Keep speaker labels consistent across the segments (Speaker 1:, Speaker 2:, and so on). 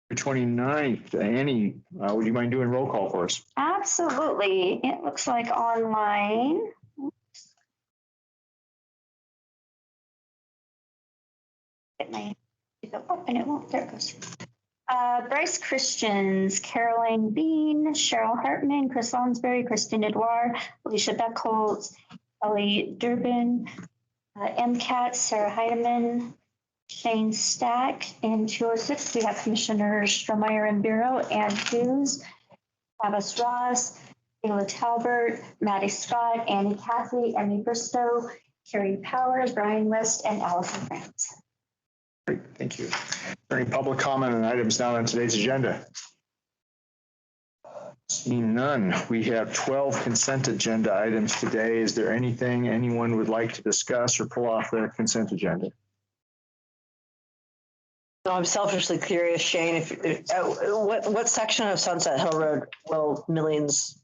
Speaker 1: The 29th, Annie, would you mind doing roll call for us?
Speaker 2: Absolutely. It looks like online. And it won't. There it goes. Bryce Christians, Caroline Bean, Cheryl Hartman, Chris Lonsberry, Kristen Edouard, Alicia Beckholtz, Ellie Durbin, MCAT, Sarah Heidemann, Shane Stack. In 206, we have Commissioners Strohmeyer and Bureau, Ann Hughes, Travis Ross, Ayla Talbert, Maddie Scott, Annie Cathy, Emmy Bristow, Carrie Powers, Brian West, and Allison France.
Speaker 1: Great, thank you. Is there any public comment on items not on today's agenda? Seeing none, we have 12 consent agenda items today. Is there anything anyone would like to discuss or pull off the consent agenda?
Speaker 3: So I'm selfishly curious, Shane, if what section of Sunset Hill Road will millions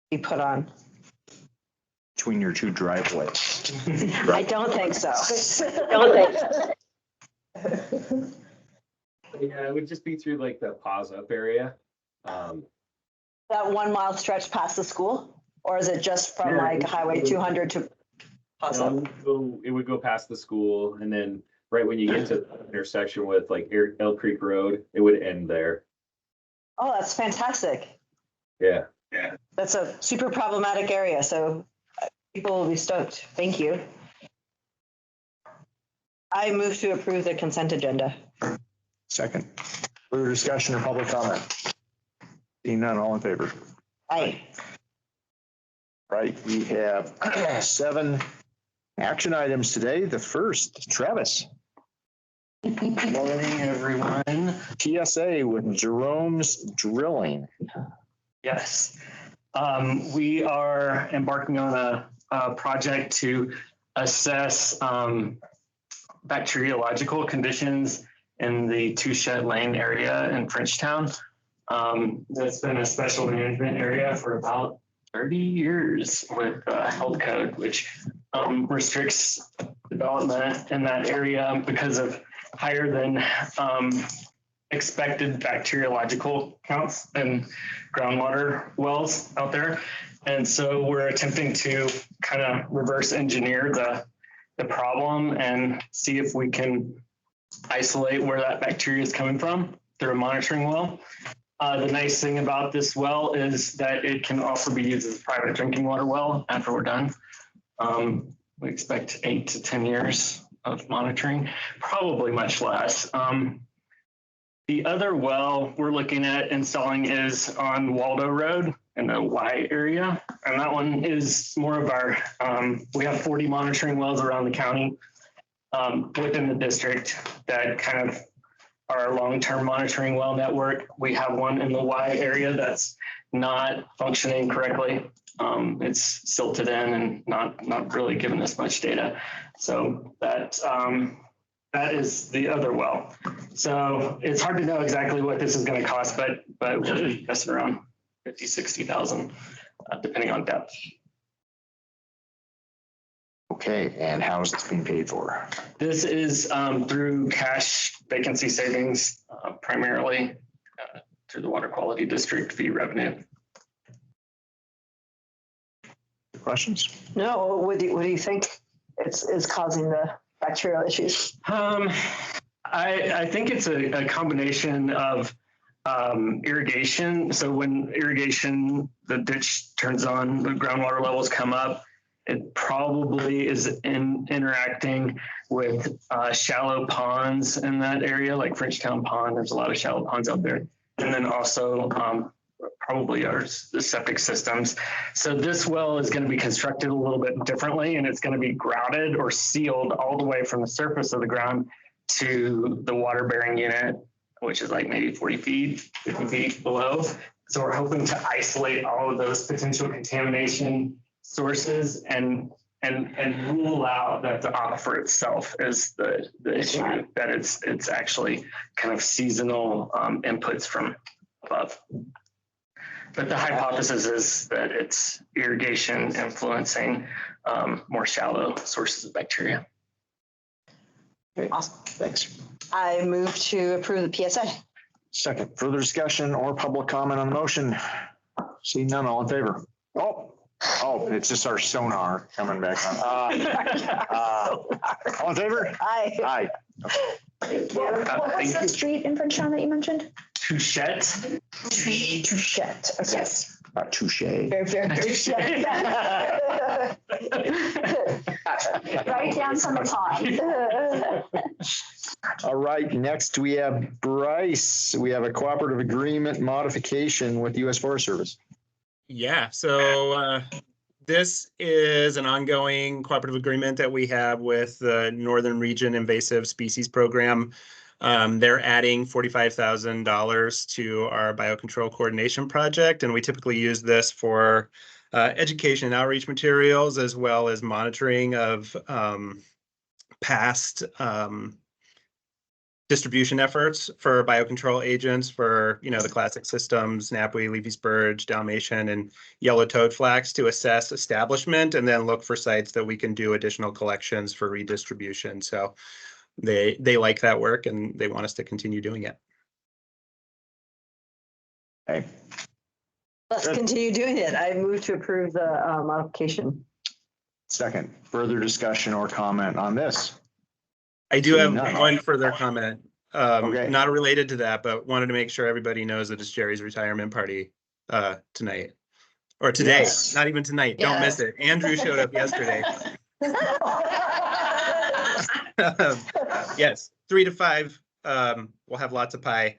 Speaker 3: be put on?
Speaker 1: Between your two driveways.
Speaker 3: I don't think so. Don't think so.
Speaker 4: Yeah, it would just be through like the pause up area.
Speaker 3: That 1 mile stretch past the school, or is it just from like Highway 200 to pause up?
Speaker 4: It would go past the school, and then right when you get to the intersection with like Elk Creek Road, it would end there.
Speaker 3: Oh, that's fantastic.
Speaker 4: Yeah.
Speaker 3: That's a super problematic area, so people will be stoked. Thank you. I move to approve the consent agenda.
Speaker 1: Second. Further discussion or public comment? Seeing none, all in favor?
Speaker 3: Aye.
Speaker 1: Right, we have 7 action items today. The first, Travis.
Speaker 5: Good morning, everyone.
Speaker 1: PSA with Jerome's Drilling.
Speaker 5: Yes, we are embarking on a project to assess bacteriological conditions in the Two Shed Lane area in Frenchtown. That's been a special management area for about 30 years with health code, which restricts development in that area because of higher than expected bacteriological counts in groundwater wells out there. And so we're attempting to kind of reverse engineer the problem and see if we can isolate where that bacteria is coming from through a monitoring well. The nice thing about this well is that it can also be used as a private drinking water well after we're done. We expect 8 to 10 years of monitoring, probably much less. The other well we're looking at installing is on Waldo Road in the Y area. And that one is more of our, we have 40 monitoring wells around the county within the district that kind of are our long-term monitoring well network. We have one in the Y area that's not functioning correctly. It's silted in and not really giving us much data. So that is the other well. So it's hard to know exactly what this is going to cost, but we'll be guessing around 50, 60,000, depending on depth.
Speaker 1: Okay, and how is this being paid for?
Speaker 5: This is through cash vacancy savings, primarily through the Water Quality District fee revenue.
Speaker 1: Questions?
Speaker 3: No, what do you think is causing the bacterial issues?
Speaker 5: I think it's a combination of irrigation. So when irrigation, the ditch turns on, the groundwater levels come up, it probably is interacting with shallow ponds in that area, like Frenchtown Pond. There's a lot of shallow ponds out there. And then also probably the septic systems. So this well is going to be constructed a little bit differently, and it's going to be grouted or sealed all the way from the surface of the ground to the water bearing unit, which is like maybe 40 feet, 50 feet below. So we're hoping to isolate all of those potential contamination sources and rule out that the aquifer itself is the issue, that it's actually kind of seasonal inputs from above. But the hypothesis is that it's irrigation influencing more shallow sources of bacteria.
Speaker 1: Okay, awesome. Thanks.
Speaker 3: I move to approve the PSA.
Speaker 1: Second, further discussion or public comment on the motion? See none, all in favor? Oh, it's just our sonar coming back on. All in favor?
Speaker 3: Aye.
Speaker 1: Aye.
Speaker 6: What was the street in Frenchtown that you mentioned?
Speaker 5: Touchette.
Speaker 6: Touchette. Okay.
Speaker 2: Yes.
Speaker 1: Touche.
Speaker 6: Very, very touchette.
Speaker 2: Write down from the top.
Speaker 1: All right, next we have Bryce. We have a cooperative agreement modification with the U.S. Forest Service.
Speaker 7: Yeah, so this is an ongoing cooperative agreement that we have with the Northern Region Invasive Species Program. They're adding $45,000 to our biocontrol coordination project, and we typically use this for education and outreach materials, as well as monitoring of past distribution efforts for biocontrol agents for, the classic systems, knapweed, leafy spurge, Dalmatian, and yellow toad flax to assess establishment and then look for sites that we can do additional collections for redistribution. So they like that work and they want us to continue doing it.
Speaker 1: Okay.
Speaker 3: Let's continue doing it. I move to approve the modification.
Speaker 1: Second, further discussion or comment on this?
Speaker 7: I do have
Speaker 1: None.
Speaker 7: one further comment,
Speaker 1: Okay.
Speaker 7: not related to that, but wanted to make sure everybody knows that it's Jerry's retirement party tonight or today,
Speaker 1: Yes.
Speaker 7: not even tonight. Don't miss it. Andrew showed up yesterday. Yes, 3 to 5. We'll have lots of pie.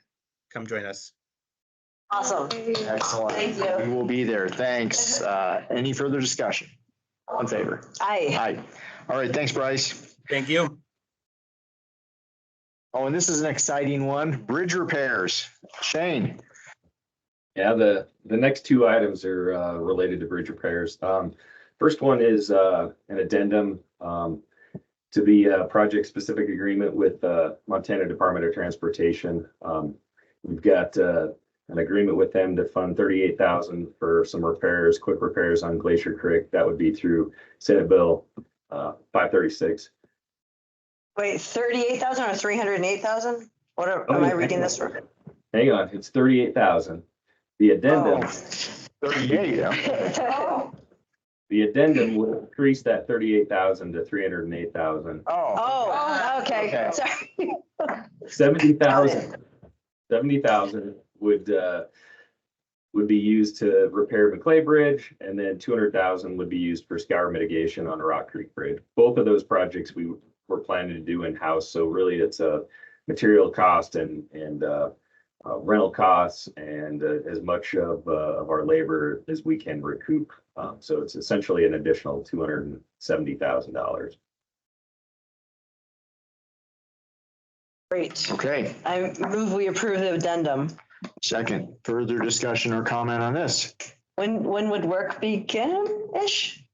Speaker 7: Come join us.
Speaker 3: Awesome.
Speaker 1: Excellent.
Speaker 3: Thank you.
Speaker 1: We will be there. Thanks. Any further discussion? All in favor?
Speaker 3: Aye.
Speaker 1: Aye. All right, thanks, Bryce.
Speaker 7: Thank you.
Speaker 1: Oh, and this is an exciting one. Bridge repairs. Shane.
Speaker 4: Yeah, the next two items are related to bridge repairs. First one is an addendum to be a project-specific agreement with Montana Department of Transportation. We've got an agreement with them to fund $38,000 for some repairs, quick repairs on Glacier Creek. That would be through Senate Bill 536.
Speaker 3: Wait, 38,000 or 308,000? What am I reading this from?
Speaker 4: Hang on, it's 38,000. The addendum,
Speaker 1: 38. Yeah.
Speaker 4: the addendum would increase that 38,000 to 308,000.
Speaker 1: Oh.
Speaker 3: Oh, okay.
Speaker 1: Okay.
Speaker 3: Sorry.
Speaker 4: 70,000 would be used to repair McClay Bridge, and then 200,000 would be used for scour mitigation on Rock Creek Bridge. Both of those projects we were planning to do in-house, so really it's a material cost and rental costs and as much of our labor as we can recoup. So it's essentially an additional $270,000.
Speaker 3: Great.
Speaker 1: Okay.
Speaker 3: I move we approve the addendum.
Speaker 1: Second, further discussion or comment on this?
Speaker 3: When would work begin-ish?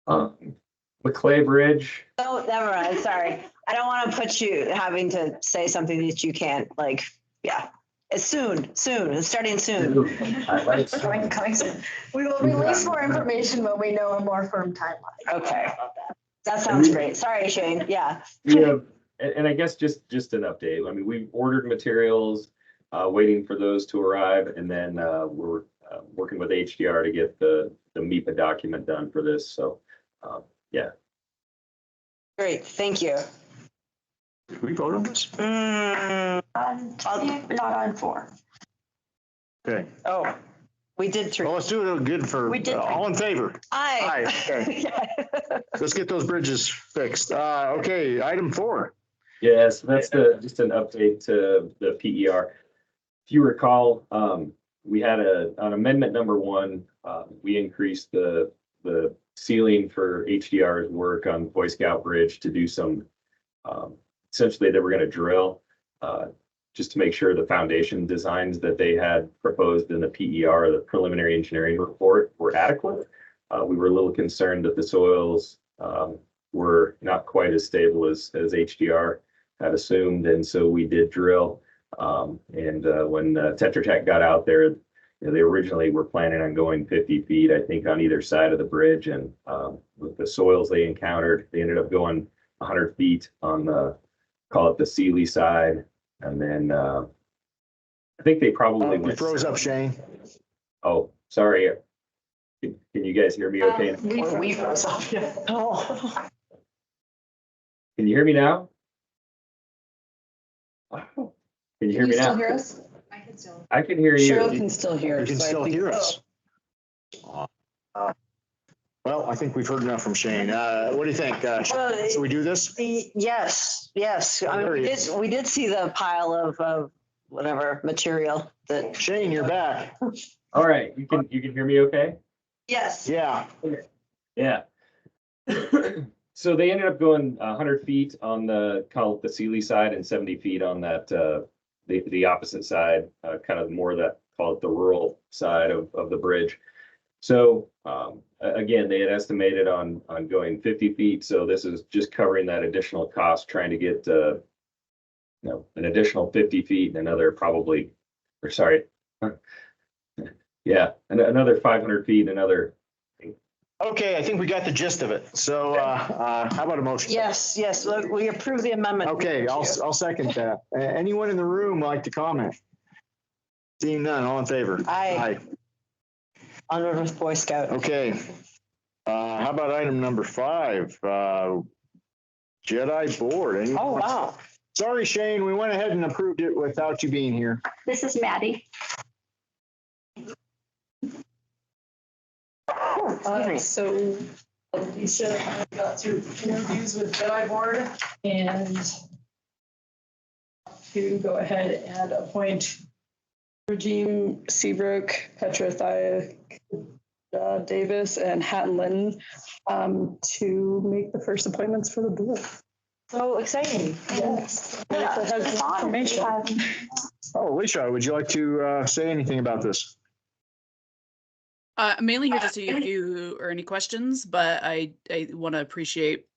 Speaker 4: McClay Bridge,
Speaker 3: Oh, never mind. Sorry. I don't want to put you having to say something that you can't, yeah. It's soon. It's starting soon.
Speaker 4: I like
Speaker 6: Coming soon. We will release more information when we know a more firm timeline.
Speaker 3: Okay. That sounds great. Sorry, Shane. Yeah.
Speaker 4: Yeah, and I guess just an update. I mean, we've ordered materials, waiting for those to arrive, and then we're working with HDR to get the MIPA document done for this. So, yeah.
Speaker 3: Great. Thank you.
Speaker 1: Did we vote on this?
Speaker 2: Not on 4.
Speaker 1: Okay.
Speaker 3: Oh, we did 3.
Speaker 1: Well, let's do it good for,
Speaker 2: We did
Speaker 1: all in favor.
Speaker 3: Aye.
Speaker 1: Okay. Let's get those bridges fixed. Okay, item 4.
Speaker 4: Yes, that's just an update to the PER. If you recall, we had on amendment number 1, we increased the ceiling for HDR's work on Boy Scout Bridge to do some, essentially they were going to drill just to make sure the foundation designs that they had proposed in the PER, the preliminary engineering report, were adequate. We were a little concerned that the soils were not quite as stable as HDR had assumed, and so we did drill. When Tetra Tech got out there, they originally were planning on going 50 feet, I think, on either side of the bridge, and with the soils they encountered, they ended up going 100 feet on the, call it the Sealy side, and then I think they probably
Speaker 1: Oh, you
Speaker 4: went.
Speaker 1: froze up, Shane.
Speaker 4: Oh, sorry. Can you guys hear me okay?
Speaker 3: We froze off. Oh.
Speaker 4: Can you hear me now? Can you hear me now?
Speaker 6: Hear us?
Speaker 4: I can hear
Speaker 3: Cheryl
Speaker 4: you.
Speaker 3: can still hear.
Speaker 1: You can
Speaker 3: so I
Speaker 1: still
Speaker 3: think-
Speaker 1: hear us. Well, I think we've heard enough from Shane. What do you think?
Speaker 3: Well,
Speaker 1: Should we do this?
Speaker 3: Yes, yes. I mean,
Speaker 1: There he
Speaker 3: we did see the pile of whatever material that.
Speaker 1: Shane, you're back.
Speaker 4: All right, you can hear me okay?
Speaker 3: Yes.
Speaker 1: Yeah.
Speaker 4: Yeah. So they ended up going 100 feet on call it the Sealy side and 70 feet on that the opposite side, kind of more that call it the rural side of the bridge. So again, they had estimated on going 50 feet. So this is just covering that additional cost, trying to get an additional 50 feet and another probably, or sorry, yeah, and another 500 feet, another.
Speaker 1: Okay, I think we got the gist of it. So how about a motion?
Speaker 3: Yes, yes. Look, we approve the amendment.
Speaker 1: Okay, I'll second that. Anyone in the room like to comment? Seeing none, all in favor?
Speaker 3: Aye. Onward with Boy Scout.
Speaker 1: Okay. How about item number 5? Jedi Board. Anyone
Speaker 3: Oh,
Speaker 1: wants-
Speaker 3: wow.
Speaker 1: Sorry, Shane, we went ahead and approved it without you being here.
Speaker 2: This is Maddie.
Speaker 6: So Alicia and I got through interviews with Jedi Board and to go ahead and appoint Regine Seabrook, Petra Thia, Davis, and Hatton Linton to make the first appointments for the board.
Speaker 3: So exciting.
Speaker 6: Yes.
Speaker 2: Yeah,
Speaker 6: It has
Speaker 2: it's on.
Speaker 6: information.
Speaker 1: Oh, Alicia, would you like to say anything about this?
Speaker 8: Mainly here to see if you or any questions, but I want to appreciate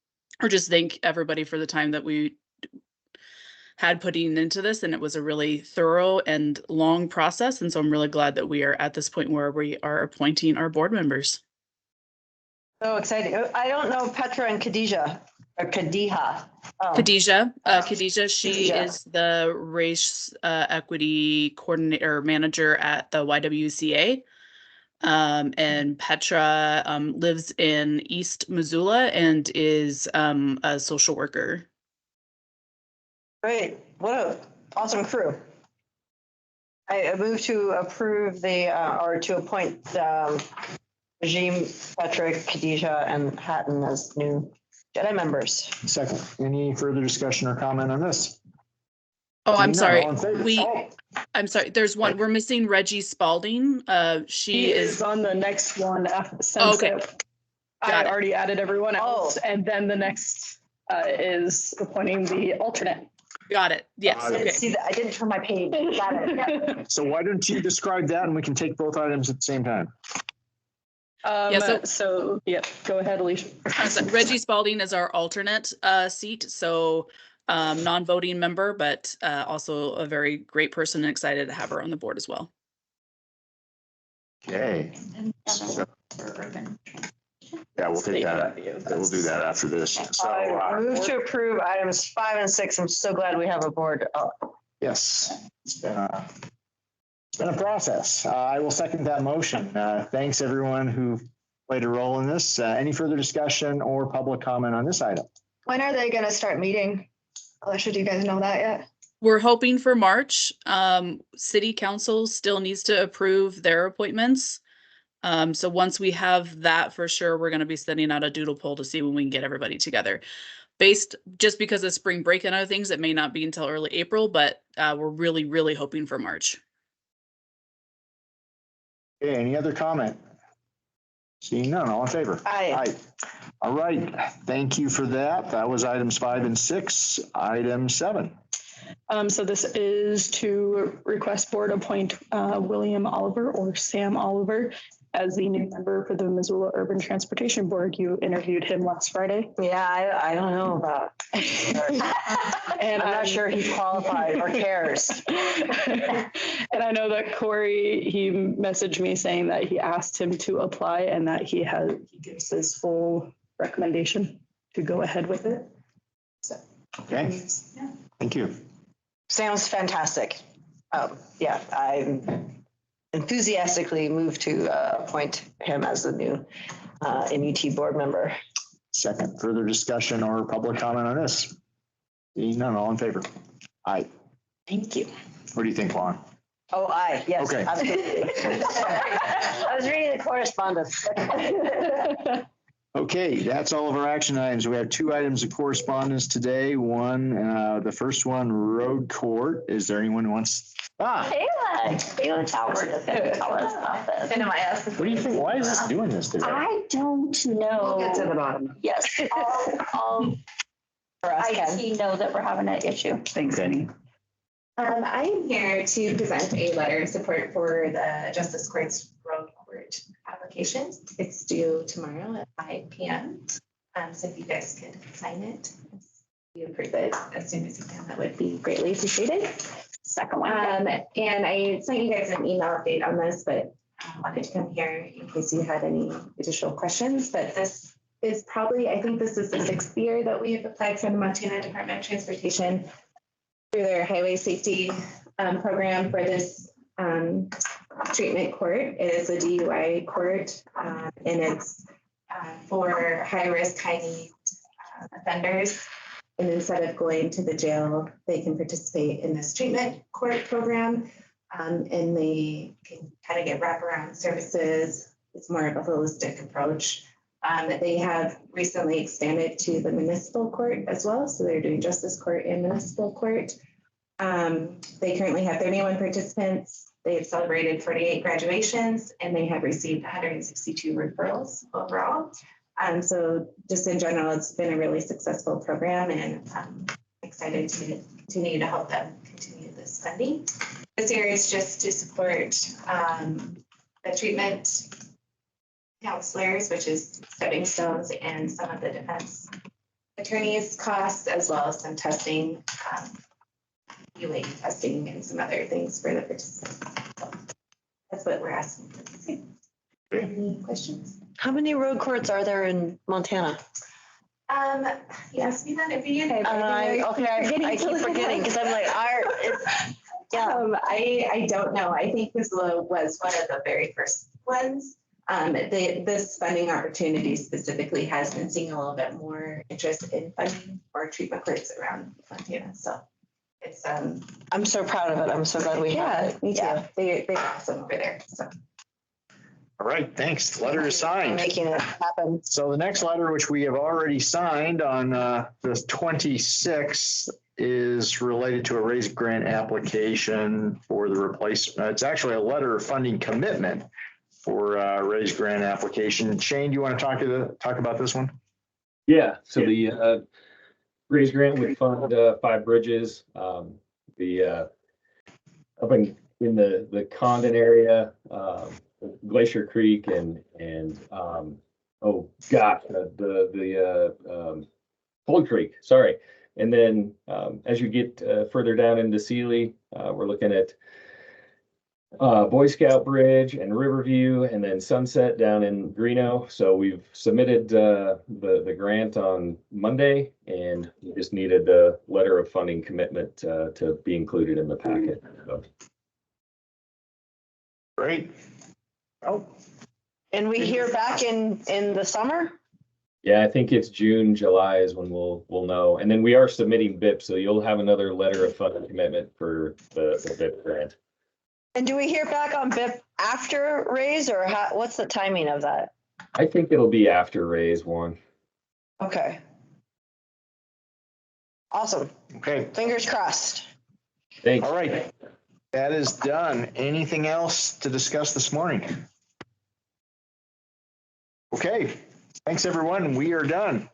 Speaker 8: or just thank everybody for the time that we had putting into this, and it was a really thorough and long process. And so I'm really glad that we are at this point where we are appointing our board members.
Speaker 3: So exciting. I don't know Petra and Khadija or Khadija. Oh.
Speaker 8: Khadija, she
Speaker 3: Khadija.
Speaker 8: is the race equity coordinator manager at the YWCA. And Petra lives in East Missoula and is a social worker.
Speaker 3: Great. What a awesome crew. I move to approve or to appoint Regime, Petra, Khadija, and Hatton as new Jedi members.
Speaker 1: Second, any further discussion or comment on this?
Speaker 8: Oh, I'm
Speaker 1: Seeing none,
Speaker 8: sorry.
Speaker 1: all in favor?
Speaker 8: I'm sorry. There's one. We're missing Reggie Spalding. She
Speaker 6: He
Speaker 8: is.
Speaker 6: is on the next one since
Speaker 8: Okay.
Speaker 6: I
Speaker 8: Got it.
Speaker 6: already added everyone else. And then the next is appointing the alternate.
Speaker 8: Got it. Yes.
Speaker 1: I
Speaker 8: Okay.
Speaker 3: See that? I didn't turn my page. Got it. Yeah.
Speaker 1: So why don't you describe that and we can take both items at the same time?
Speaker 6: So, yeah, go ahead, Alicia.
Speaker 8: So Reggie Spalding is our alternate seat. So non-voting member, but also a very great person and excited to have her on the board as well.
Speaker 1: Okay, yeah, we'll take that. We'll do that after this. So,
Speaker 3: I move to approve items 5 and 6. I'm so glad we have a board.
Speaker 1: yes, it's been a process. I will second that motion. Thanks everyone who played a role in this. Any further discussion or public comment on this item?
Speaker 9: When are they gonna start meeting? Alicia, do you guys know that yet?
Speaker 8: We're hoping for March. City council still needs to approve their appointments. So once we have that for sure, we're going to be sending out a doodle poll to see when we can get everybody together. Just because of spring break and other things, it may not be until early April, but we're really, really hoping for March.
Speaker 1: Okay, any other comment? Seeing none, all in favor?
Speaker 3: Aye.
Speaker 1: All right, thank you for that. That was items 5 and 6. Item 7.
Speaker 6: So this is to request board appoint William Oliver or Sam Oliver as the new member for the Missoula Urban Transportation Board. You interviewed him last Friday.
Speaker 3: Yeah, I don't know about.
Speaker 6: And
Speaker 3: I'm not sure he's qualified or cares.
Speaker 6: And I know that Corey, he messaged me saying that he asked him to apply and that he gives his full recommendation to go ahead with it. So.
Speaker 1: Okay, thank you.
Speaker 3: Sounds fantastic. Yeah, I enthusiastically move to appoint him as the new MUT board member.
Speaker 1: Second, further discussion or public comment on this? Seeing none, all in favor? Aye.
Speaker 3: Thank you.
Speaker 1: What do you think, Juan?
Speaker 3: Oh, aye, yes,
Speaker 1: Okay.
Speaker 3: absolutely. I was reading the correspondence.
Speaker 1: Okay, that's all of our action items. We have 2 items of correspondence today. One, the first one, road court. Is there anyone who wants?
Speaker 2: Kayla Talbert is going to tell us about this.
Speaker 3: And am I asked?
Speaker 1: What do you think? Why is this doing this today?
Speaker 2: I don't know.
Speaker 3: We'll get to the bottom.
Speaker 2: Yes, I'll
Speaker 3: For us, Ken.
Speaker 2: IT know that we're having an issue.
Speaker 7: Thanks, Annie.
Speaker 10: I am here to present a letter of support for the Justice Court's road court application. It's due tomorrow at 5 p.m. So if you guys could sign it, you approve it as soon as you can, that would be greatly appreciated.
Speaker 2: Second one.
Speaker 10: And I sent you guys an email update on this, but I wanted to come here in case you had any additional questions. But this is probably, I think this is the 6th year that we have applied for the Montana Department of Transportation through their highway safety program for this treatment court. It is a DUI court, and it's for high-risk, high-need offenders. And instead of going to the jail, they can participate in this treatment court program, and they can kind of get wraparound services. It's more of a holistic approach. They have recently expanded to the municipal court as well. So they're doing justice court and municipal court. They currently have 31 participants. They have celebrated 48 graduations, and they have received 162 referrals overall. So just in general, it's been a really successful program, and I'm excited to continue to help them continue this funding. This year is just to support the treatment counselors, which is stepping stones, and some of the defense attorneys' costs, as well as some testing, UA testing, and some other things for the participants. So that's what we're asking for this year. Any questions?
Speaker 3: How many road courts are there in Montana?
Speaker 10: You ask me that every year.
Speaker 3: I keep forgetting because I'm like, yeah.
Speaker 10: I don't know. I think this was one of the very first ones. This funding opportunity specifically has been seeing a little bit more interest in funding for treatment courts around Montana. So it's
Speaker 3: I'm so proud of it. I'm so glad we have it.
Speaker 10: me too. They're awesome over there. So.
Speaker 1: All right, thanks. The letter is signed.
Speaker 3: Making it happen.
Speaker 1: So the next letter, which we have already signed on the 26th, is related to a RAISE grant application for the replacement. It's actually a letter of funding commitment for RAISE grant application. Shane, do you want to talk about this one?
Speaker 4: Yeah, so the RAISE grant would fund 5 bridges. Up in the Condon area, Glacier Creek and Cold Creek, sorry. And then as you get further down into Sealy, we're looking at Boy Scout Bridge and Riverview, and then Sunset down in Greeno. So we've submitted the grant on Monday, and we just needed a letter of funding commitment to be included in the packet. So.
Speaker 1: Great.
Speaker 3: Oh, and we hear back in the summer?
Speaker 4: Yeah, I think it's June, July is when we'll know. And then we are submitting BIP, so you'll have another letter of funding commitment for the BIP grant.
Speaker 3: And do we hear back on BIP after RAISE, or what's the timing of that?
Speaker 4: I think it'll be after RAISE 1.
Speaker 3: Okay. Awesome.
Speaker 1: Okay.
Speaker 3: Fingers crossed.
Speaker 4: Thanks.
Speaker 1: All right. That is done. Anything else to discuss this morning? Okay. Thanks, everyone. We are done.